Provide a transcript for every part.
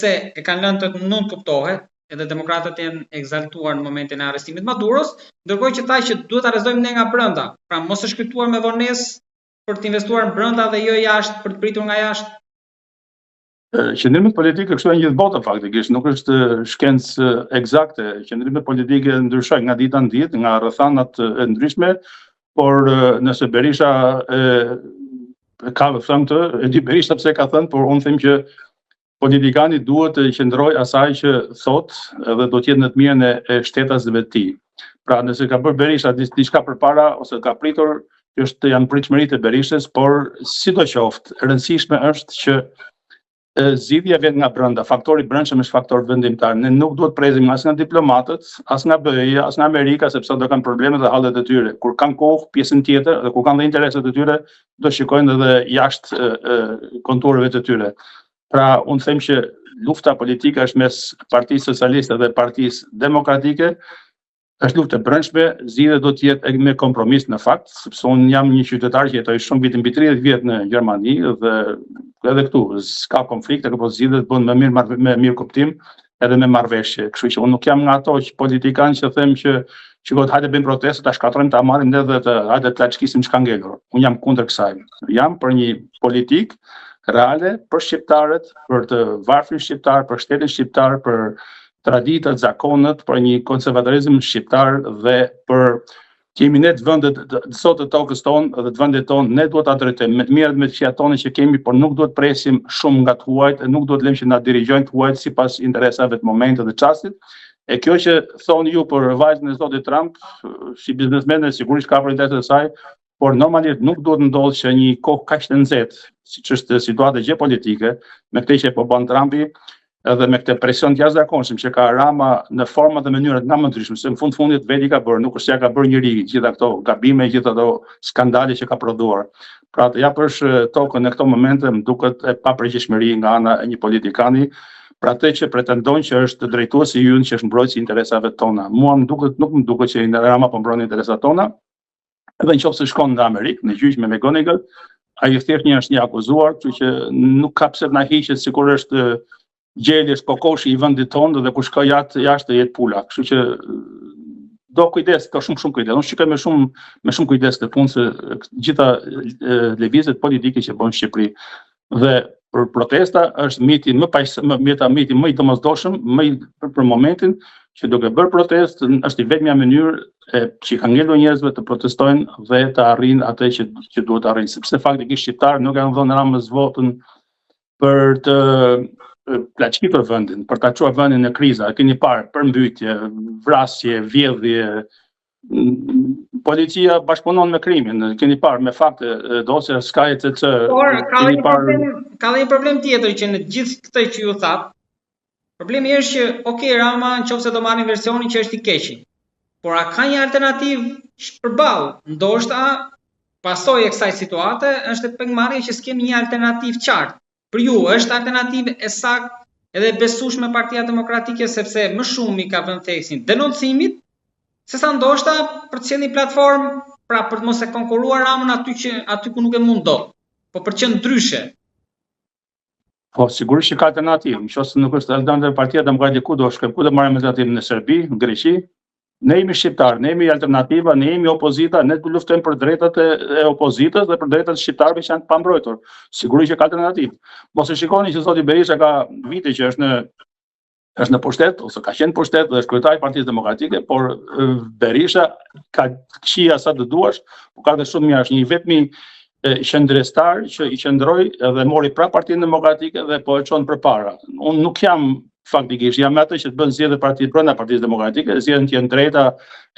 se e kanë lënë të nënkuptohet, edhe demokratët janë egzaltuar në momentin e arrestimit Maduros, ndërkohë që thaj që duhet ta arrestojmë ne nga brenda. Pra mos është shkrytuar me vonesë për të investuar në brenda dhe jo jashtë për të pritur nga jashtë. Qëndrimet politike kështu janë gjithë bota faktikisht, nuk është shkencë eksakte. Qëndrimet politike ndryshojnë nga dita në ditë, nga rrethanat e ndryshme, por nëse Berisha ka thënë këtë, e di Berisha pse ka thënë, por unë them që politikani duhet të qëndrojë asaj që thot edhe do të jetë në të mirën e shtetasëve të tij. Pra nëse ka bërë Berisha diçka përpara ose ka pritur, janë pritshmëritë e Berishës, por sidoqoftë e rëndësishme është që zgjidhja vjen nga brenda. Faktori brendshëm është faktor vendimtar. Ne nuk duhet presim as nga diplomatët, as nga BE-ja, as nga Amerika, sepse do kanë probleme dhe hallet e tyre. Kur kanë kohë, pjesën tjetër, dhe kur kanë dhe interesat e tyre, do shikojnë edhe jashtë konturëve të tyre. Pra, unë them që lufta politike është mes Partisë Socialiste dhe Partisë Demokratike, është luftë e brendshme, zgjidhja do të jetë me kompromis në fakt, sepse unë jam një qytetar që jetoj shumë vite, mbi 30 vjet në Gjermani dhe edhe këtu s'ka konflikte, por zgjidhjet bëhen me mirë kuptim edhe me marrëveshje. Kështu që unë nuk jam nga ato politikanë që them që shikojtë hajde bëjmë protestë, ta shkatrojmë, ta marrim ne dhe hajde të laçkisim çka ngelur. Unë jam kundër kësaj. Jam për një politikë reale për shqiptarët, për të varfrin shqiptar, për shtetin shqiptar, për traditat, zakonet, për një konservatorizëm shqiptar dhe për që jemi ne të vendet sot të tokës tonë dhe të vendet tonë, ne duhet ta drejtojmë me të mirët me të këqijat tona që kemi, por nuk duhet presim shumë nga të huajt, nuk duhet lëmë që na dirigjojnë të huajt sipas interesave të momentit dhe çastit. E kjo që thoni ju për vajzën e zotit Trump, si biznesmene sigurisht ka për interesat e saj, por normalisht nuk duhet ndodhë që një kohë kaq të nxehtë, siç është situata gjeopolitike, me këtë që po bën Trumpi, edhe me këtë presion të jashtëzakonshëm që ka Rama në forma dhe mënyra të ndryshme, se në fundit veti ka bërë, nuk është që ka bërë njëri gjitha këto gabime, gjitha ato skandale që ka prodhuar. Pra të japësh tokën në këto momente më duket e papërgjegjshmëri nga ana e një politikani, pra atë që pretendon që është drejtuesi ynë, që është mbrojtës i interesave tona. Mua nuk më duket që Rama po mbron interesat tona, edhe nëse shkon në Amerikë, në gjyq me McGonigal, ai thjesht është një akuzuar, kështu që nuk ka pse të na hiqet sikur është gjeli, është kokoshi i vendit tonë dhe kur shkoj jashtë jetë pula. Kështu që do kujdes, ka shumë kujdes. Unë shikoj me shumë kujdes këtë punë se gjitha lëvizjet politike që bën në Shqipëri. Dhe për protesta është miti më i domosdoshëm, për momentin që duke bërë protestë është i vetmja mënyrë që ka ngelur njerëzve të protestojnë dhe të arrijnë atë që duhet të arrijnë. Sepse faktikisht shqiptarët nuk kanë dhënë Ramës votën për të plaçitur vendin, për ta çuar vendin në krizë. Keni parë përmbytje, vrasje, vjedhje, policia bashkëpunon me krimin. Keni parë me fakte dosja SKCC. Por ka dhe një problem tjetër që në gjithë këtë që ju thatë, problemi është që, okay, Rama nëse do marrin versionin që është i keqi, por a ka një alternativë përballë? Ndoshta pasojë e kësaj situate është pengmarrja që s'kemi një alternativë qartë. Për ju është alternativë e saktë edhe besueshme Partia Demokratike, sepse më shumë i ka vënë theksin denoncimit, sesa ndoshta për të sjellë një platformë, pra për të mos e konkuruar Ramën aty ku nuk e mund dot, po për të qenë ndryshe. Po sigurisht që ka alternativë. Nëse nuk është alternativë Partia Demokratike, ku do shkojmë? Ku do marrim alternativën? Në Serbi, në Greqi? Ne jemi shqiptarë, ne jemi alternativa, ne jemi opozita, ne luftojmë për drejtat e opozitës dhe për drejtat e shqiptarëve që janë të pambrojtur. Sigurisht që ka alternativë. Mos e shikoni që zoti Berisha ka vite që është në pushtet ose ka qenë pushtet dhe është kryetari i Partisë Demokratike, por Berisha ka qija sa të duash, por ka dhe shumë mirë, është një vetmi qendrestar që i qëndroi dhe mori pra Partinë Demokratike dhe po e çon përpara. Unë nuk jam faktikisht jam atë që të bën zgjedhje partitë brenda Partisë Demokratike, zgjedhjen të jenë drejta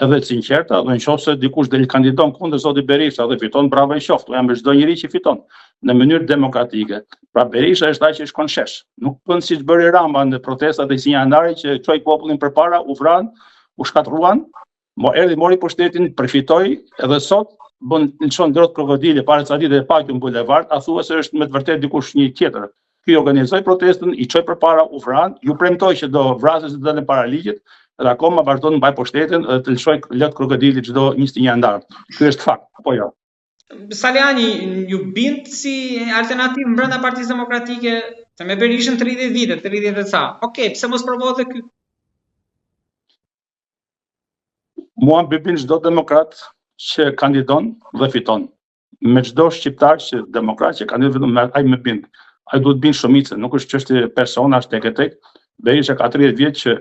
edhe të sinqerta, dhe nëse dikush del kandidon kundër zotit Berisha dhe fiton, bravo i qoftë. Jam me çdo njeri që fiton në mënyrë demokratike. Pra Berisha është ai që shkon shesh. Nuk bën siç bëri Rama në protestat e 1 janarit që çoi popullin përpara, u vran, u shkatruan, mori pushtetin, përfitoi edhe sot bën çon drot krokodile para ca ditë e paqën në bulevard, a thua se është me të vërtetë dikush një tjetër. Ky organizoi protestën, i çoi përpara, u vran, ju premtoi që do vrasësh të dalën para ligjit, dhe akoma vazhdon të mbaj pushtetin dhe të lëshoj lot krokodili çdo 21 janar. Ky është fakt, apo jo? Saliani ju bind si alternativë brenda Partisë Demokratike, se me Berishën 30 vite, 30 dhe ca. Okej, pse mos provohet edhe ky? Mua më bind çdo demokrat që kandidon dhe fiton. Me çdo shqiptar që demokrat që kandidon vetëm ai më bind. Ai duhet bind shumicën, nuk është çështje personash tek e tek. Berisha ka 30 vjet që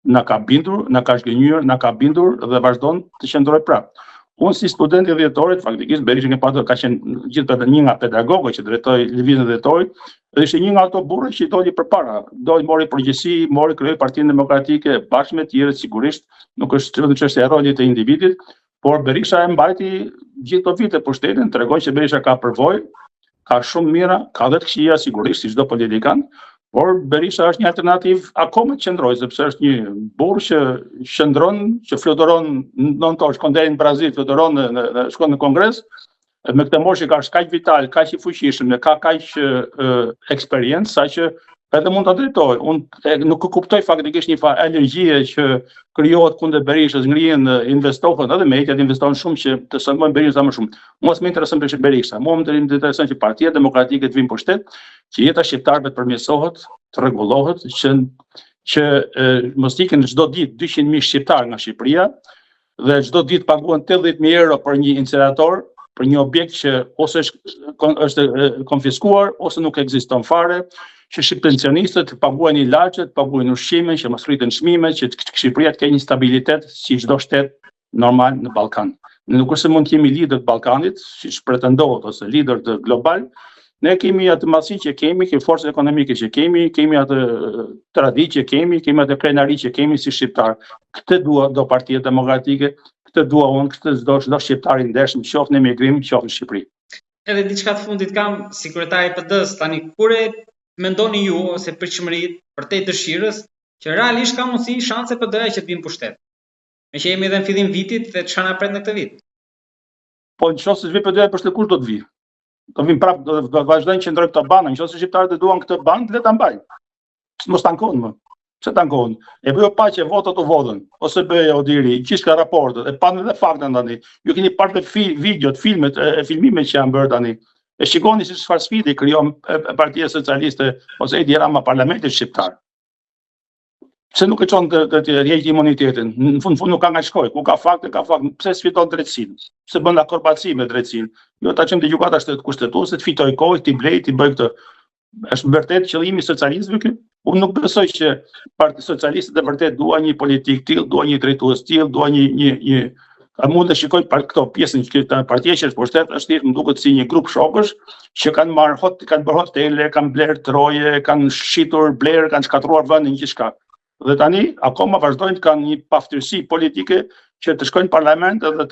na ka bindur, na ka zgënjur, na ka bindur dhe vazhdon të qëndrojë prapë. Unë si student i dhjetorit, faktikisht Berisha ka qenë gjithë një nga pedagogët që drejtoi lëvizjen e dhjetorit, dhe ishte një nga ato burrë që i doli përpara. Doli mori përgjegjësi, mori krijoi Partinë Demokratike bashkë me të tjerët, sigurisht, nuk është vetëm çështja e rolit të individit, por Berisha e mbajti gjithë këto vite pushtetin, tregon që Berisha ka përvojë, ka shumë mira, ka 10 këshilla sigurisht si çdo politikan, por Berisha është një alternativë akoma të qëndroj, sepse është një burrë që qëndron, që fluturon nëntor, shkon deri në Brazil, fluturon shkon në Kongres, me këtë moshë ka kaq vital, kaq i fuqishëm, ka kaq eksperiencë, saqë edhe mund ta drejtoj. Unë nuk kuptoj faktikisht një farë alergjie që krijohet kundër Berishës, ngrihen investorët, edhe mediat investojnë shumë që të sëmojnë Berishën më shumë. Mua s'më intereson Berisha, mua më intereson që Partia Demokratike të vinë pushtet, që jeta shqiptarëve të përmirësohet, të rregullohet, që mos ikin çdo ditë 200.000 shqiptarë nga Shqipëria dhe çdo ditë paguhen 80.000 euro për një incinerator, për një objekt që ose është konfiskuar ose nuk ekziston fare, që pensionistët paguajnë ilaçet, paguajnë ushqimin, që mos rriten çmimet, që Shqipëria të ketë një stabilitet si çdo shtet normal në Ballkan. Nuk është se mund të jemi lider të Ballkanit, siç pretendohet, ose lider të global. Ne kemi atë masi që kemi forcë ekonomike që kemi atë traditë që kemi atë krenari që kemi si shqiptar. Këtë do Partia Demokratike, këtë dua unë, këtë çdo shqiptar i ndershëm, qoftë në emigrim, qoftë në Shqipëri. Edhe diçka të fundit kam, si kryetari i PD-s, tani kur e mendoni ju ose pritshmëritë për te dëshirës që realisht ka mundësi shanse PD-ja që të vinë pushtet. Me që jemi edhe në fillim vitit dhe çfarë na pret në këtë vit. Po nëse të vi PD-ja pushtet, kush do të vi? Do vim prapë, do vazhdojnë që ndrojnë këto bana, nëse shqiptarët e duan këtë banë, le ta mbajnë. Mos tankohen më. Pse tankohen? E bëjo paqe votat u votën, ose bëja Odiri, gjithçka raportet, e panë edhe faktin tani. Ju keni parë videot, filmet, filmimet që janë bërë tani. E shikoni se çfarë sfide krijon Partia Socialiste ose Edi Rama parlamentit shqiptar. Pse nuk e çon të rrjeq imunitetin? Në fund nuk ka nga shkoj, ku ka fakte, pse sfiton drejtësinë? Pse bën akrobaci me drejtësinë? Jo ta çojmë te gjykata kushtetuese, të fitoj kohë, ti blej, ti bëj këtë. Është vërtet qëllimi i socializmit ky? Unë nuk besoj që Partia Socialiste e vërtet dua një politik tillë, dua një drejtues tillë, dua një mund të shikoj këto pjesën që këta partia që është pushtet, është thjesht më duket si një grup shokësh që kanë bërë hotele, kanë blerë troje, kanë shitur blerë, kanë shkatruar vendin gjithçka. Dhe tani akoma vazhdojnë të kanë një paftyërsi politike që të shkojnë në parlament edhe